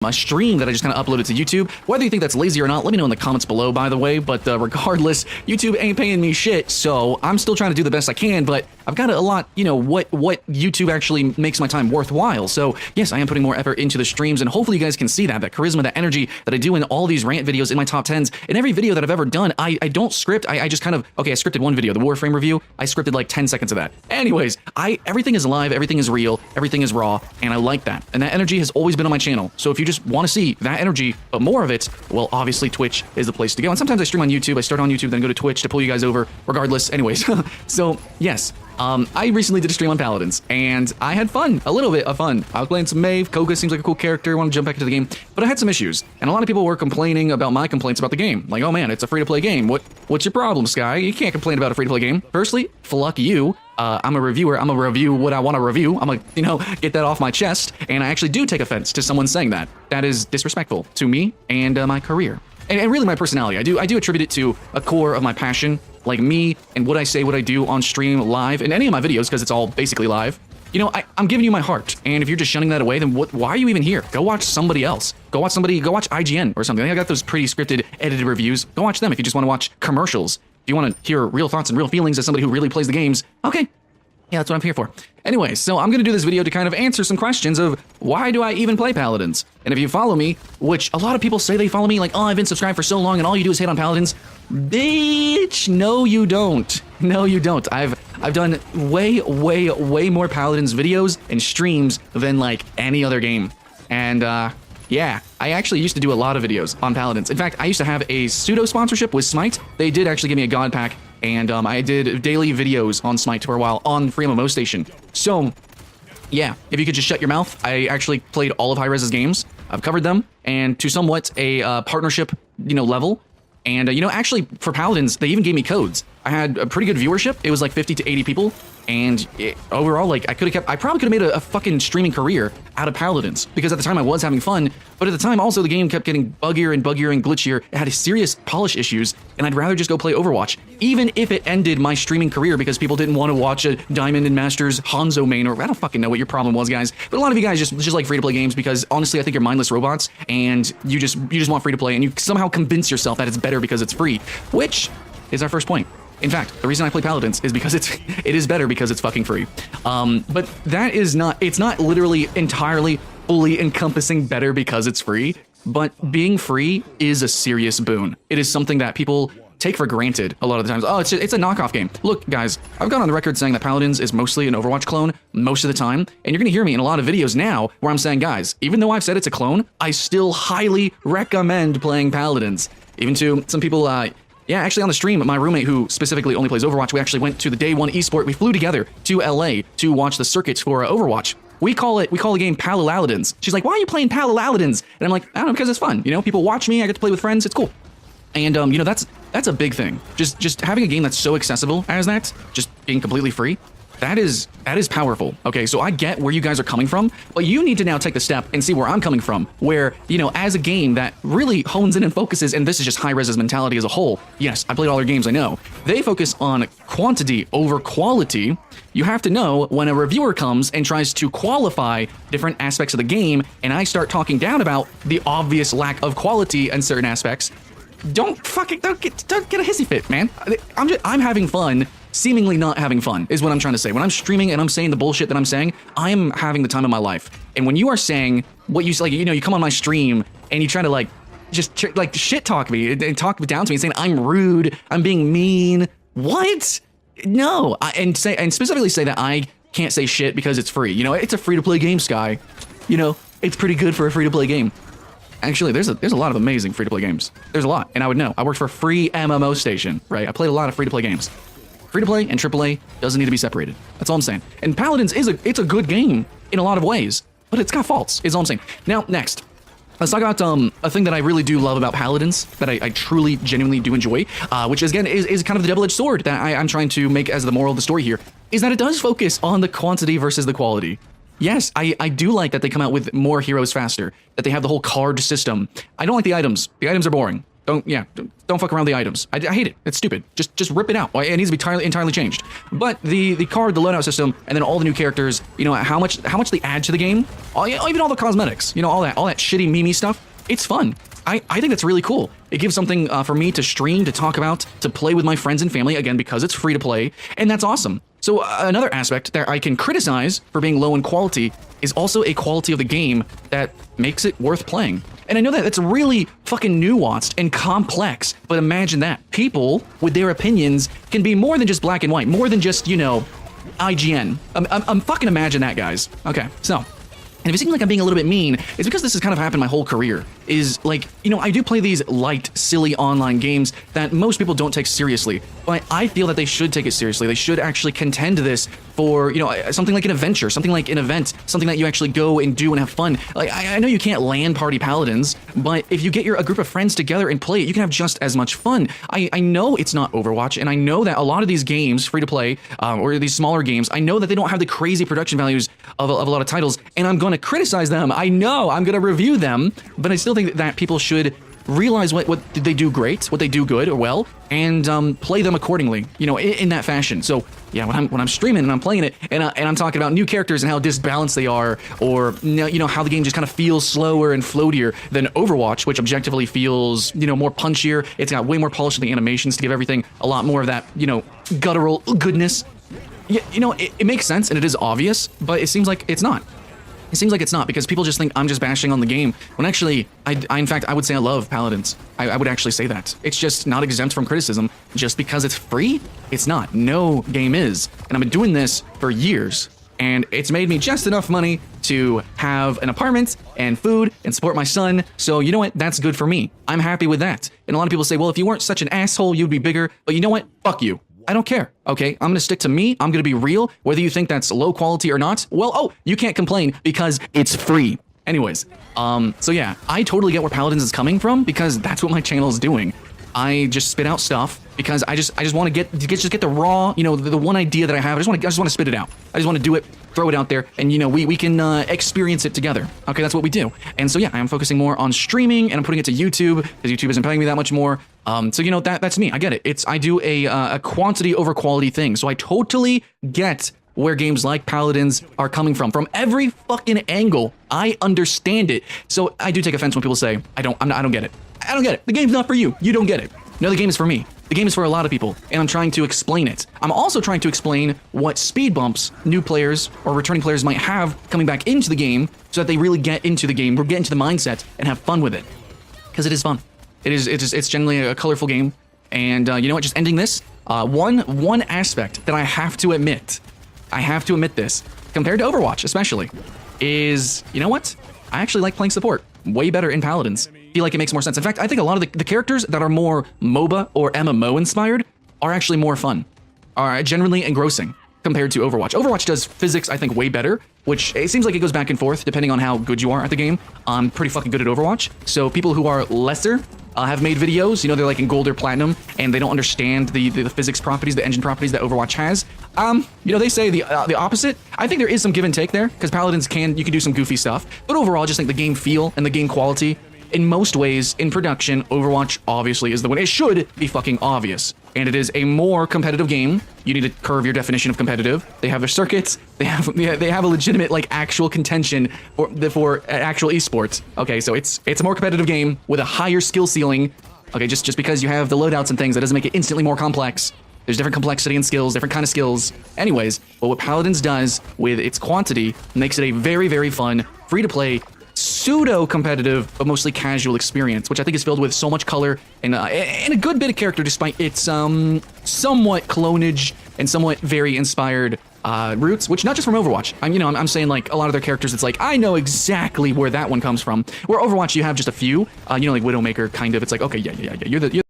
my stream that I just kind of uploaded to YouTube. Whether you think that's lazy or not, let me know in the comments below, by the way. But regardless, YouTube ain't paying me shit, so I'm still trying to do the best I can, but I've got a lot, you know, what YouTube actually makes my time worthwhile. So yes, I am putting more effort into the streams, and hopefully you guys can see that charisma, that energy that I do in all these rant videos, in my top 10s. In every video that I've ever done, I don't script. I just kind of, okay, I scripted one video, the Warframe review. I scripted like 10 seconds of that. Anyways, everything is live, everything is real, everything is raw, and I like that. And that energy has always been on my channel. So if you just want to see that energy, but more of it, well, obviously Twitch is the place to go. And sometimes I stream on YouTube. I start on YouTube, then go to Twitch to pull you guys over. Regardless, anyways. So yes, I recently did a stream on Paladins, and I had fun, a little bit of fun. I was playing some Maeve. Koga seems like a cool character. I want to jump back into the game, but I had some issues, and a lot of people were complaining about my complaints about the game. Like, oh man, it's a free-to-play game. What's your problem, Sky? You can't complain about a free-to-play game. Firstly, fuck you. I'm a reviewer. I'm gonna review what I want to review. I'm gonna, you know, get that off my chest. And I actually do take offense to someone saying that. That is disrespectful to me and my career. And really my personality. I do attribute it to a core of my passion, like me and what I say, what I do on stream, live, in any of my videos, because it's all basically live. You know, I'm giving you my heart. And if you're just shunning that away, then why are you even here? Go watch somebody else. Go watch IGN or something. I got those pretty scripted, edited reviews. Go watch them if you just want to watch commercials. If you want to hear real thoughts and real feelings as somebody who really plays the games, okay. Yeah, that's what I'm here for. Anyway, so I'm going to do this video to kind of answer some questions of why do I even play Paladins? And if you follow me, which a lot of people say they follow me, like, oh, I've been subscribed for so long and all you do is hate on Paladins. Bitch, no you don't. No you don't. I've done way more Paladins videos and streams than like any other game. And yeah, I actually used to do a lot of videos on Paladins. In fact, I used to have a pseudo sponsorship with Smite. They did actually give me a god pack, and I did daily videos on Smite for a while on Free MMO Station. So yeah, if you could just shut your mouth, I actually played all of Hi-Rez's games. I've covered them, and to somewhat a partnership, you know, level. And you know, actually for Paladins, they even gave me codes. I had a pretty good viewership. It was like 50 to 80 people. And overall, like, I probably could have made a fucking streaming career out of Paladins, because at the time I was having fun, but at the time also the game kept getting buggier and buggier and glitchier. It had serious polish issues, and I'd rather just go play Overwatch, even if it ended my streaming career because people didn't want to watch a Diamond and Masters Hanzo main, or I don't fucking know what your problem was, guys. But a lot of you guys just like free-to-play games because honestly I think you're mindless robots, and you just want free-to-play, and you somehow convince yourself that it's better because it's free, which is our first point. In fact, the reason I play Paladins is because it is better because it's fucking free. But that is not, it's not literally entirely fully encompassing better because it's free, but being free is a serious boon. It is something that people take for granted a lot of the times. Oh, it's a knockoff game. Look, guys, I've gone on the record saying that Paladins is mostly an Overwatch clone most of the time, and you're gonna hear me in a lot of videos now where I'm saying, guys, even though I've said it's a clone, I still highly recommend playing Paladins. Even to some people, yeah, actually on the stream, my roommate who specifically only plays Overwatch, we actually went to the day one esport. We flew together to LA to watch the circuits for Overwatch. We call the game Paladins. She's like, why are you playing Paladins? And I'm like, I don't know, because it's fun. You know, people watch me, I get to play with friends, it's cool. And you know, that's a big thing. Just having a game that's so accessible as that, just being completely free. That is powerful. Okay, so I get where you guys are coming from, but you need to now take the step and see where I'm coming from, where, you know, as a game that really hones in and focuses, and this is just Hi-Rez's mentality as a whole. Yes, I played all their games, I know. They focus on quantity over quality. You have to know when a reviewer comes and tries to qualify different aspects of the game, and I start talking down about the obvious lack of quality in certain aspects, don't get a hissy fit, man. I'm having fun. Seemingly not having fun is what I'm trying to say. When I'm streaming and I'm saying the bullshit that I'm saying, I'm having the time of my life. And when you are saying what you like, you know, you come on my stream and you try to like just like shit talk me and talk down to me, saying I'm rude, I'm being mean. What? No, and specifically say that I can't say shit because it's free. You know, it's a free to play game, Sky. You know, it's pretty good for a free to play game. Actually, there's a lot of amazing free to play games. There's a lot, and I would know. I worked for Free MMO Station, right? I played a lot of free to play games. Free-to-play and AAA doesn't need to be separated. That's all I'm saying. And Paladins it's a good game in a lot of ways, but it's got faults, is all I'm saying. Now, next, let's talk about a thing that I really do love about Paladins, that I truly, genuinely do enjoy, which again is kind of the double-edged sword that I'm trying to make as the moral of the story here, is that it does focus on the quantity versus the quality. Yes, I do like that they come out with more heroes faster, that they have the whole card system. I don't like the items. The items are boring. Don't fuck around with the items. I hate it. It's stupid. Just rip it out. It needs to be entirely changed. But the card, the loadout system, and then all the new characters, you know, how much they add to the game, even all the cosmetics, you know, all that shitty meme stuff, it's fun. I think that's really cool. It gives something for me to stream, to talk about, to play with my friends and family, again, because it's free to play, and that's awesome. So another aspect that I can criticize for being low in quality is also a quality of the game that makes it worth playing. And I know that it's really fucking nuanced and complex, but imagine that. People with their opinions can be more than just black and white, more than just, you know, IGN. I'm fucking imagine that, guys. Okay, so. And if it seems like I'm being a little bit mean, it's because this has kind of happened my whole career. Is like, you know, I do play these light, silly online games that most people don't take seriously, but I feel that they should take it seriously. They should actually contend this for, you know, something like an adventure, something like an event, something that you actually go and do and have fun. Like, I know you can't LAN party Paladins, but if you get a group of friends together and play it, you can have just as much fun. I know it's not Overwatch, and I know that a lot of these games, free to play, or these smaller games, I know that they don't have the crazy production values of a lot of titles, and I'm going to criticize them. I know I'm going to review them, but I still think that people should realize what they do great, what they do good or well, and play them accordingly, you know, in that fashion. So yeah, when I'm streaming and I'm playing it, and I'm talking about new characters and how disbalanced they are, or you know how the game just kind of feels slower and floatier than Overwatch, which objectively feels, you know, more punchier. It's got way more polish in the animations to give everything a lot more of that, you know, guttural goodness. Yeah, you know, it makes sense and it is obvious, but it seems like it's not. It seems like it's not, because people just think I'm just bashing on the game, when actually, in fact, I would say I love Paladins. I would actually say that. It's just not exempt from criticism. Just because it's free, it's not. No game is. And I've been doing this for years, and it's made me just enough money to have an apartment and food and support my son, so you know what? That's good for me. I'm happy with that. And a lot of people say, well, if you weren't such an asshole, you'd be bigger, but you know what? Fuck you. I don't care, okay? I'm gonna stick to me, I'm gonna be real, whether you think that's low quality or not, well, oh, you can't complain because it's free. Anyways, so yeah, I totally get where Paladins is coming from, because that's what my channel is doing. I just spit out stuff because I just want to get the raw, you know, the one idea that I have. I just want to spit it out. I just want to do it, throw it out there, and you know, we can experience it together. Okay, that's what we do. And so yeah, I am focusing more on streaming, and I'm putting it to YouTube because YouTube isn't paying me that much more. So you know, that's me. I get it. I do a quantity over quality thing. So I totally get where games like Paladins are coming from every fucking angle. I understand it. So I do take offense when people say I don't get it. I don't get it. The game's not for you. You don't get it. No, the game is for me. The game is for a lot of people, and I'm trying to explain it. I'm also trying to explain what speed bumps new players or returning players might have coming back into the game, so that they really get into the game, or get into the mindset and have fun with it. Because it is fun. It's generally a colorful game. And you know what? Just ending this, one aspect that I have to admit this, compared to Overwatch especially, is, you know what? I actually like playing support way better in Paladins. Feel like it makes more sense. In fact, I think a lot of the characters that are more MOBA or MMO inspired are actually more fun, are generally engrossing compared to Overwatch. Overwatch does physics, I think, way better, which it seems like it goes back and forth depending on how good you are at the game. I'm pretty fucking good at Overwatch. So people who are lesser have made videos, you know, they're like in gold or platinum, and they don't understand the physics properties, the engine properties that Overwatch has. You know, they say the opposite. I think there is some give and take there, because Paladins you can do some goofy stuff, but overall, I just think the game feel and the game quality, in most ways, in production, Overwatch obviously is the one. It should be fucking obvious. And it is a more competitive game. You need to curve your definition of competitive. They have their circuits. They have a legitimate, like, actual contention for actual esports. Okay, so it's a more competitive game with a higher skill ceiling. Okay, just because you have the loadouts and things, that doesn't make it instantly more complex. There's different complexity in skills, different kind of skills. Anyways, but what Paladins does with its quantity makes it a very, very fun, free-to-play, pseudo-competitive, but mostly casual experience, which I think is filled with so much color and a good bit of character, despite its somewhat clonage and somewhat very inspired roots, which not just from Overwatch. I'm saying, like, a lot of their characters, it's like, I know exactly where that one comes from. Where Overwatch, you have just a few, like Widowmaker, kind of. It's like, okay, yeah, you're the